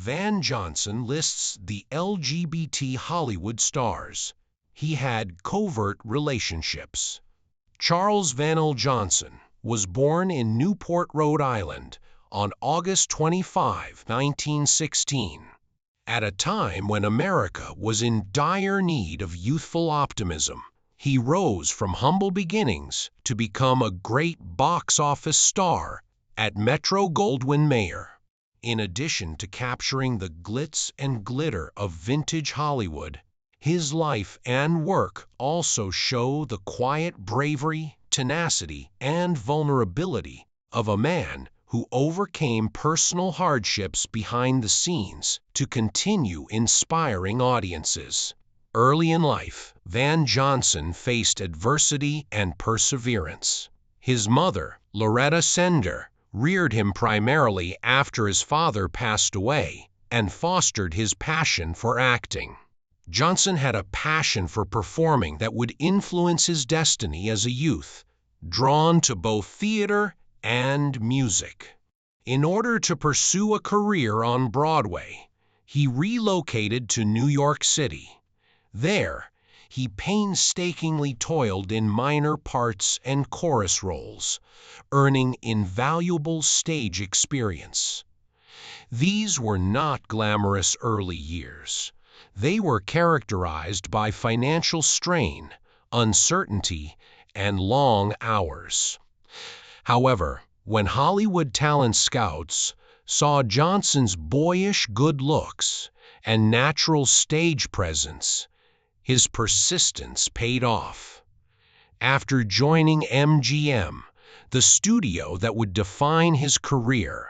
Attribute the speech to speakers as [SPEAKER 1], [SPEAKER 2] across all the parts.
[SPEAKER 1] Van Johnson lists the LGBT Hollywood stars. He had covert relationships. Charles Van Johnson was born in Newport, Rhode Island, on August 25, 1916. At a time when America was in dire need of youthful optimism, he rose from humble beginnings to become a great box office star at Metro-Goldwyn-Mayer. In addition to capturing the glitz and glitter of vintage Hollywood, his life and work also show the quiet bravery, tenacity, and vulnerability of a man who overcame personal hardships behind the scenes to continue inspiring audiences. Early in life, Van Johnson faced adversity and perseverance. His mother, Loretta Sender, reared him primarily after his father passed away and fostered his passion for acting. Johnson had a passion for performing that would influence his destiny as a youth, drawn to both theater and music. In order to pursue a career on Broadway, he relocated to New York City. There, he painstakingly toiled in minor parts and chorus roles, earning invaluable stage experience. These were not glamorous early years. They were characterized by financial strain, uncertainty, and long hours. However, when Hollywood talent scouts saw Johnson's boyish good looks and natural stage presence, his persistence paid off. After joining MGM, the studio that would define his career,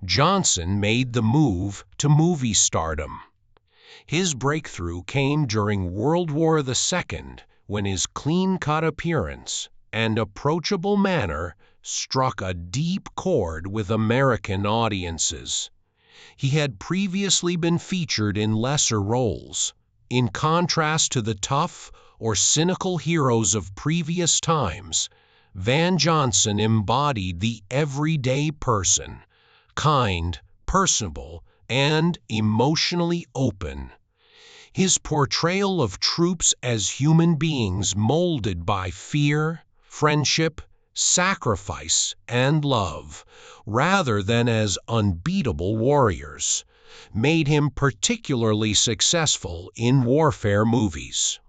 [SPEAKER 1] Johnson made the move to movie stardom. His breakthrough came during World War II, when his clean-cut appearance and approachable manner struck a deep chord with American audiences. He had previously been featured in lesser roles. In contrast to the tough or cynical heroes of previous times, Van Johnson embodied the everyday person, kind, personable, and emotionally open. His portrayal of troops as human beings molded by fear, friendship, sacrifice, and love, rather than as unbeatable warriors, made him particularly successful in warfare movies.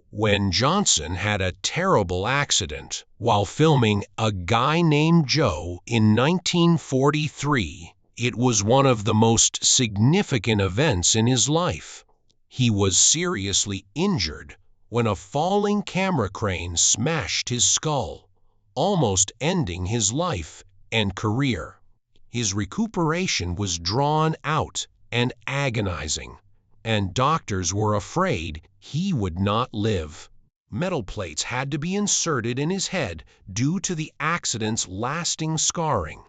[SPEAKER 1] When Johnson had a terrible accident while filming A Guy Named Joe in 1943, it was one of the most significant events in his life. He was seriously injured when a falling camera crane smashed his skull, almost ending his life and career. His recuperation was drawn out and agonizing, and doctors were afraid he would not live. Metal plates had to be inserted in his head due to the accident's lasting scarring.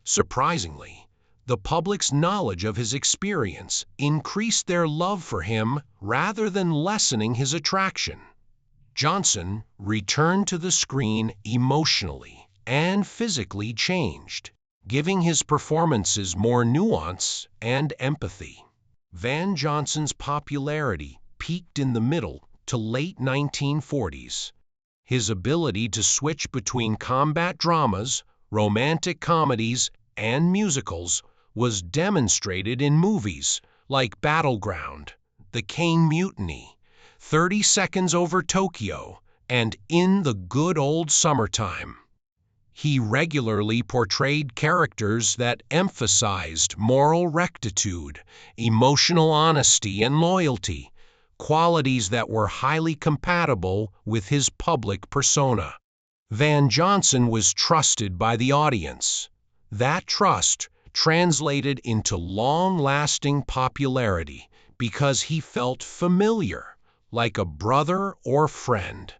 [SPEAKER 1] Surprisingly, the public's knowledge of his experience increased their love for him rather than lessening his attraction. Johnson returned to the screen emotionally and physically changed, giving his performances more nuance and empathy. Van Johnson's popularity peaked in the middle to late 1940s. His ability to switch between combat dramas, romantic comedies, and musicals was demonstrated in movies like Battleground, The Caine Mutiny, 30 Seconds Over Tokyo, and In the Good Old Summertime. He regularly portrayed characters that emphasized moral rectitude, emotional honesty, and loyalty, qualities that were highly compatible with his public persona. Van Johnson was trusted by the audience. That trust translated into long-lasting popularity because he felt familiar, like a brother or friend.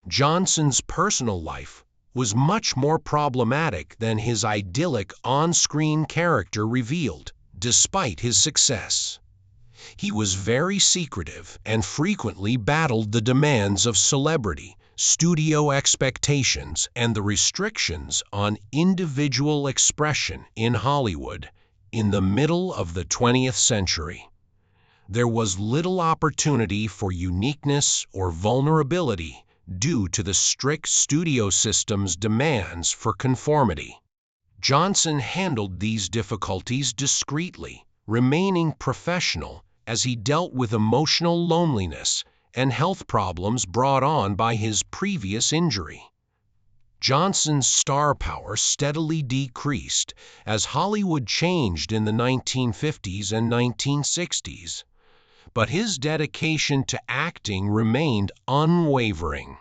[SPEAKER 1] Johnson's personal life was much more problematic than his idyllic on-screen character revealed, despite his success. He was very secretive and frequently battled the demands of celebrity, studio expectations, and the restrictions on individual expression in Hollywood. in the middle of the 20th century. There was little opportunity for uniqueness or vulnerability due to the strict studio system's demands for conformity. Johnson handled these difficulties discreetly, remaining professional as he dealt with emotional loneliness and health problems brought on by his previous injury. Johnson's star power steadily decreased as Hollywood changed in the 1950s and 1960s, but his dedication to acting remained unwavering.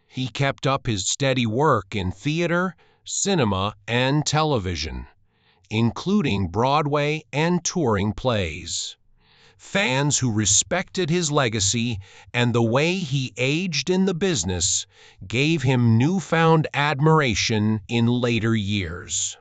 [SPEAKER 1] He kept up his steady work in theater, cinema, and television, including Broadway and touring plays. Fans who respected his legacy and the way he aged in the business gave him newfound admiration in later years.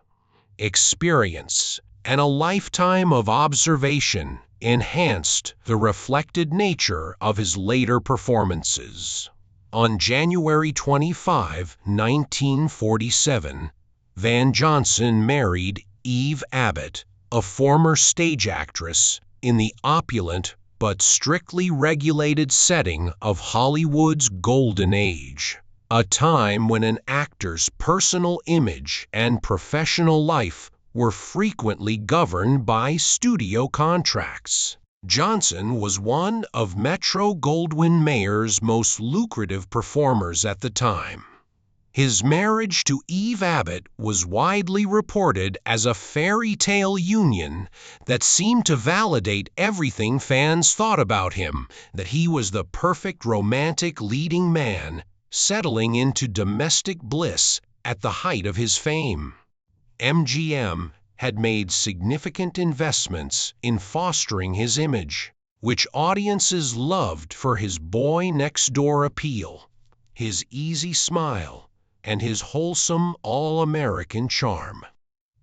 [SPEAKER 1] Experience and a lifetime of observation enhanced the reflected nature of his later performances. On January 25, 1947, Van Johnson married Eve Abbott, a former stage actress, in the opulent but strictly regulated setting of Hollywood's golden age, a time when an actor's personal image and professional life were frequently governed by studio contracts. Johnson was one of Metro-Goldwyn-Mayer's most lucrative performers at the time. His marriage to Eve Abbott was widely reported as a fairy tale union that seemed to validate everything fans thought about him, that he was the perfect romantic leading man, settling into domestic bliss at the height of his fame. MGM had made significant investments in fostering his image, which audiences loved for his boy-next-door appeal, his easy smile, and his wholesome, all-American charm.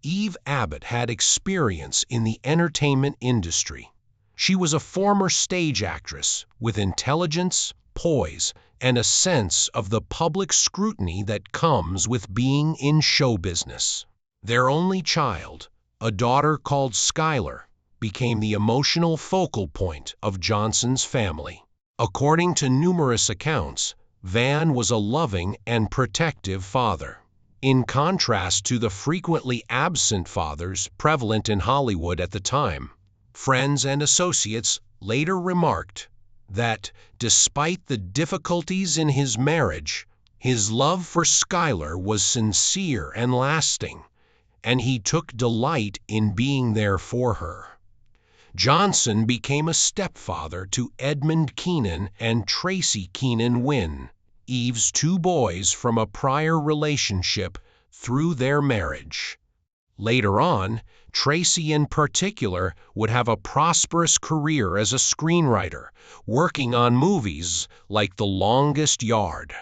[SPEAKER 1] Eve Abbott had experience in the entertainment industry. She was a former stage actress with intelligence, poise, and a sense of the public scrutiny that comes with being in show business. Their only child, a daughter called Skylar, became the emotional focal point of Johnson's family. According to numerous accounts, Van was a loving and protective father. In contrast to the frequently absent fathers prevalent in Hollywood at the time, friends and associates later remarked that, despite the difficulties in his marriage, his love for Skylar was sincere and lasting, and he took delight in being there for her. Johnson became a stepfather to Edmund Keenan and Tracy Keenan Wynn, Eve's two boys from a prior relationship, through their marriage. Later on, Tracy in particular would have a prosperous career as a screenwriter, working on movies like The Longest Yard.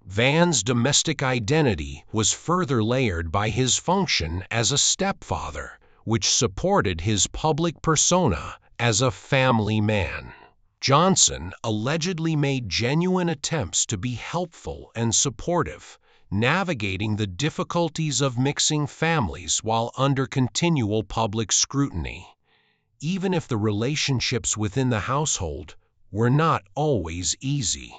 [SPEAKER 1] Van's domestic identity was further layered by his function as a stepfather, which supported his public persona as a family man. Johnson allegedly made genuine attempts to be helpful and supportive, navigating the difficulties of mixing families while under continual public scrutiny, even if the relationships within the household were not always easy.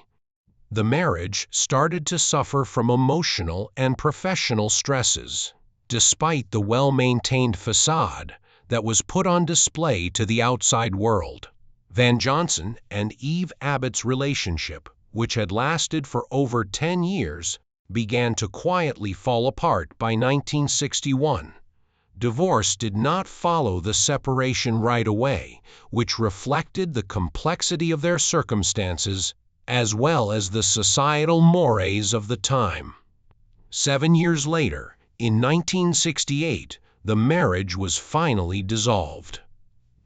[SPEAKER 1] The marriage started to suffer from emotional and professional stresses, despite the well-maintained facade that was put on display to the outside world. Van Johnson and Eve Abbott's relationship, which had lasted for over 10 years, began to quietly fall apart by 1961. Divorce did not follow the separation right away, which reflected the complexity of their circumstances as well as the societal mores of the time. 7 years later, in 1968, the marriage was finally dissolved.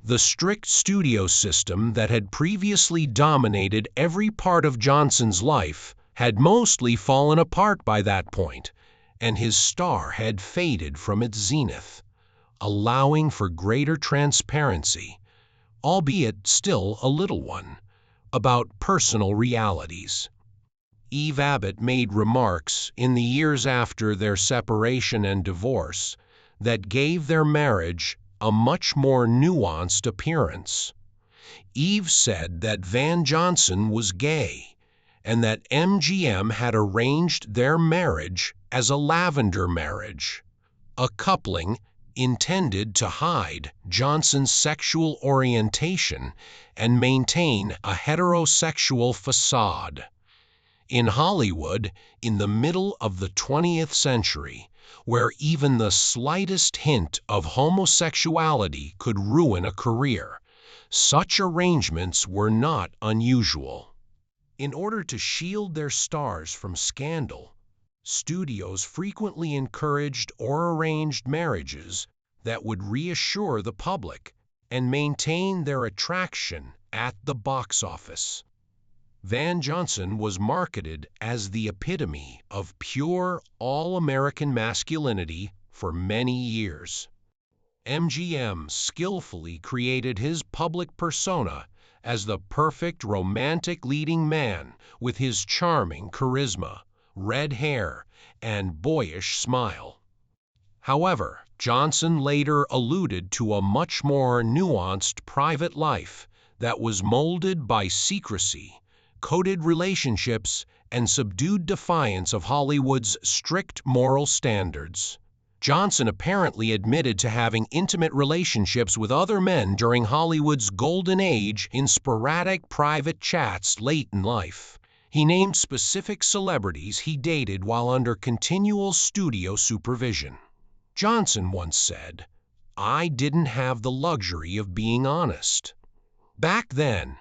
[SPEAKER 1] The strict studio system that had previously dominated every part of Johnson's life had mostly fallen apart by that point, and his star had faded from its zenith, allowing for greater transparency, albeit still a little one, about personal realities. Eve Abbott made remarks in the years after their separation and divorce that gave their marriage a much more nuanced appearance. Eve said that Van Johnson was gay, and that MGM had arranged their marriage as a lavender marriage, a coupling intended to hide Johnson's sexual orientation and maintain a heterosexual facade. In Hollywood, in the middle of the 20th century, where even the slightest hint of homosexuality could ruin a career, such arrangements were not unusual. In order to shield their stars from scandal, studios frequently encouraged or arranged marriages that would reassure the public and maintain their attraction at the box office. Van Johnson was marketed as the epitome of pure, all-American masculinity for many years. MGM skillfully created his public persona as the perfect romantic leading man with his charming charisma, red hair, and boyish smile. However, Johnson later alluded to a much more nuanced private life that was molded by secrecy, coded relationships, and subdued defiance of Hollywood's strict moral standards. Johnson apparently admitted to having intimate relationships with other men during Hollywood's golden age in sporadic private chats late in life. He named specific celebrities he dated while under continual studio supervision. Johnson once said, "I didn't have the luxury of being honest." Back then,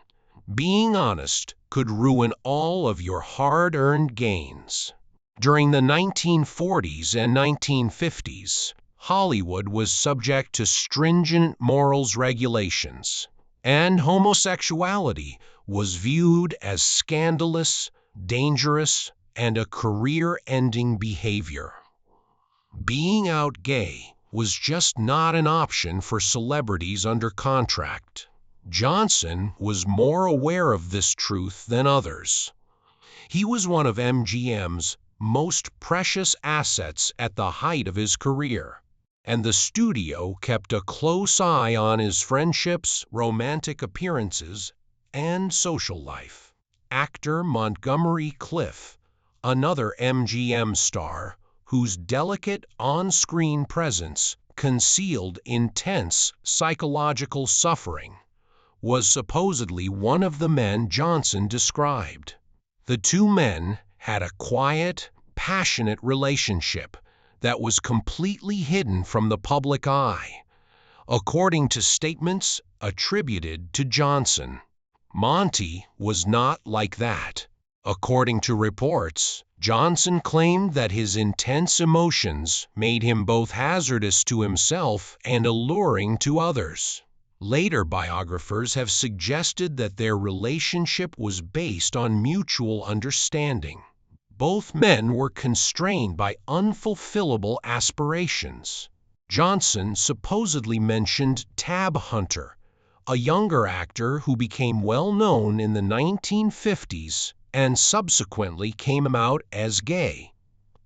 [SPEAKER 1] being honest could ruin all of your hard-earned gains. During the 1940s and 1950s, Hollywood was subject to stringent morals regulations, and homosexuality was viewed as scandalous, dangerous, and a career-ending behavior. Being out gay was just not an option for celebrities under contract. Johnson was more aware of this truth than others. He was one of MGM's most precious assets at the height of his career, and the studio kept a close eye on his friendships, romantic appearances, and social life. Actor Montgomery Clift, another MGM star, whose delicate on-screen presence concealed intense psychological suffering, was supposedly one of the men Johnson described. The two men had a quiet, passionate relationship that was completely hidden from the public eye, according to statements attributed to Johnson. Monty was not like that. According to reports, Johnson claimed that his intense emotions made him both hazardous to himself and alluring to others. Later biographers have suggested that their relationship was based on mutual understanding. Both men were constrained by unfulfillable aspirations. Johnson supposedly mentioned Tab Hunter, a younger actor who became well known in the 1950s and subsequently came out as gay.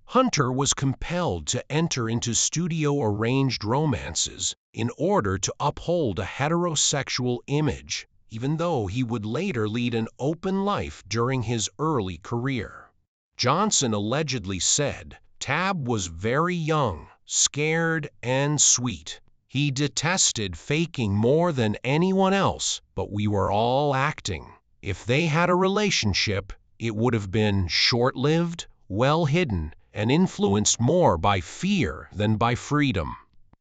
[SPEAKER 1] Hunter was compelled to enter into studio-arranged romances in order to uphold a heterosexual image, even though he would later lead an open life during his early career. Johnson allegedly said, "Tab was very young, scared, and sweet. He detested faking more than anyone else, but we were all acting. If they had a relationship, it would have been short-lived, well-hidden, and influenced more by fear than by freedom."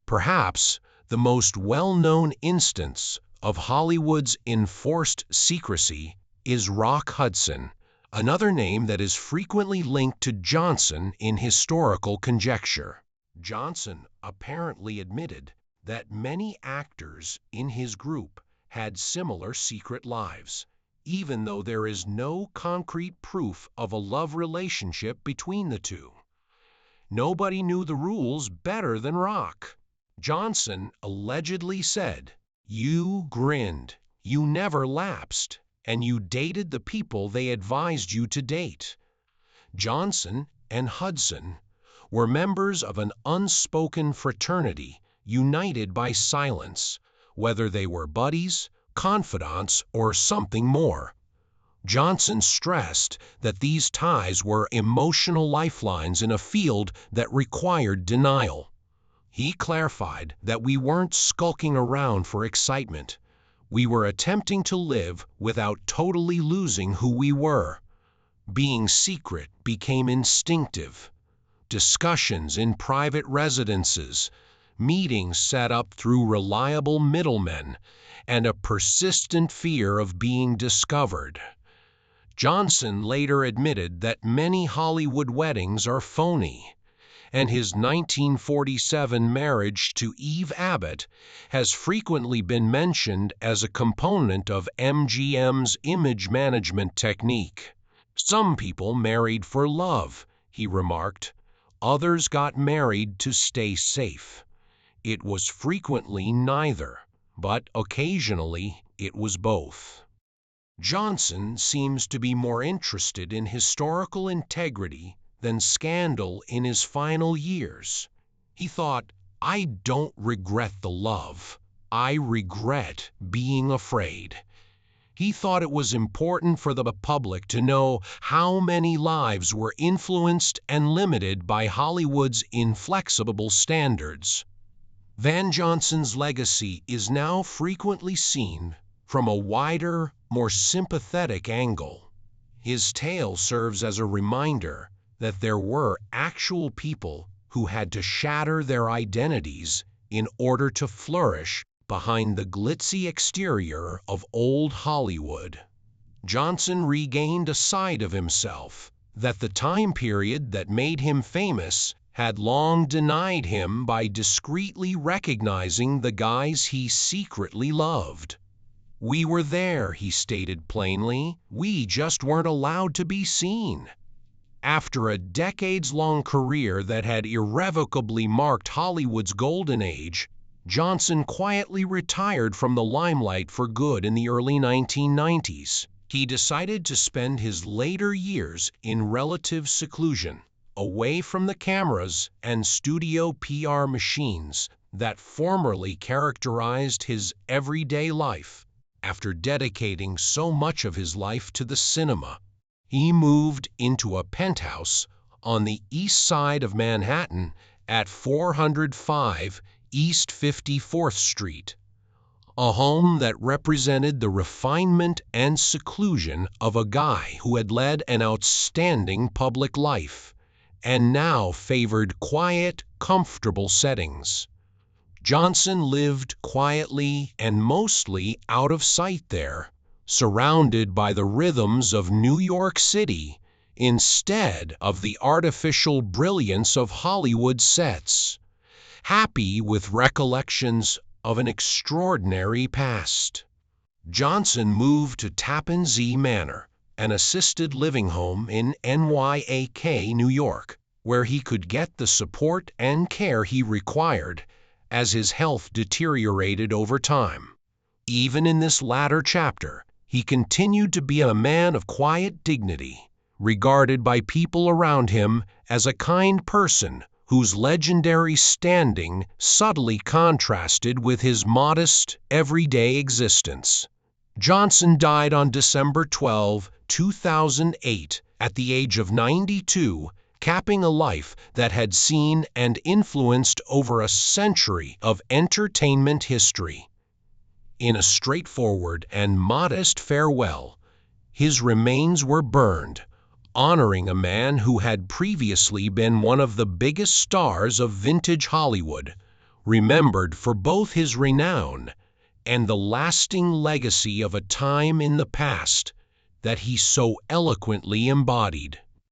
[SPEAKER 1] Perhaps the most well-known instance of Hollywood's enforced secrecy is Rock Hudson, another name that is frequently linked to Johnson in historical conjecture. Johnson apparently admitted that many actors in his group had similar secret lives, even though there is no concrete proof of a love relationship between the two. Nobody knew the rules better than Rock. Johnson allegedly said, "You grinned, you never lapsed, and you dated the people they advised you to date." Johnson and Hudson were members of an unspoken fraternity united by silence, whether they were buddies, confidants, or something more. Johnson stressed that these ties were emotional lifelines in a field that required denial. He clarified that we weren't skulking around for excitement. We were attempting to live without totally losing who we were. Being secret became instinctive. Discussions in private residences, meetings set up through reliable middlemen, and a persistent fear of being discovered. Johnson later admitted that many Hollywood weddings are phony, and his 1947 marriage to Eve Abbott has frequently been mentioned as a component of MGM's image management technique. "Some people married for love," he remarked. "Others got married to stay safe. It was frequently neither, but occasionally it was both." Johnson seems to be more interested in historical integrity than scandal in his final years. He thought, "I don't regret the love. I regret being afraid." He thought it was important for the public to know how many lives were influenced and limited by Hollywood's inflexible standards. Van Johnson's legacy is now frequently seen from a wider, more sympathetic angle. His tale serves as a reminder that there were actual people who had to shatter their identities in order to flourish behind the glitzy exterior of old Hollywood. Johnson regained a side of himself that the time period that made him famous had long denied him by discreetly recognizing the guys he secretly loved. "We were there," he stated plainly. "We just weren't allowed to be seen." After a decades-long career that had irrevocably marked Hollywood's golden age, Johnson quietly retired from the limelight for good in the early 1990s. He decided to spend his later years in relative seclusion, away from the cameras and studio PR machines that formerly characterized his everyday life. After dedicating so much of his life to the cinema, he moved into a penthouse on the east side of Manhattan at 405 East 54th Street, a home that represented the refinement and seclusion of a guy who had led an outstanding public life and now favored quiet, comfortable settings. Johnson lived quietly and mostly out of sight there, surrounded by the rhythms of New York City instead of the artificial brilliance of Hollywood sets, happy with recollections of an extraordinary past. Johnson moved to Tappan Zee Manor, an assisted living home in NYAK, New York, where he could get the support and care he required as his health deteriorated over time. Even in this latter chapter, he continued to be a man of quiet dignity, regarded by people around him as a kind person whose legendary standing subtly contrasted with his modest, everyday existence. Johnson died on December 12, 2008, at the age of 92, capping a life that had seen and influenced over a century of entertainment history. In a straightforward and modest farewell, his remains were burned, honoring a man who had previously been one of the biggest stars of vintage Hollywood, remembered for both his renown and the lasting legacy of a time in the past that he so eloquently embodied.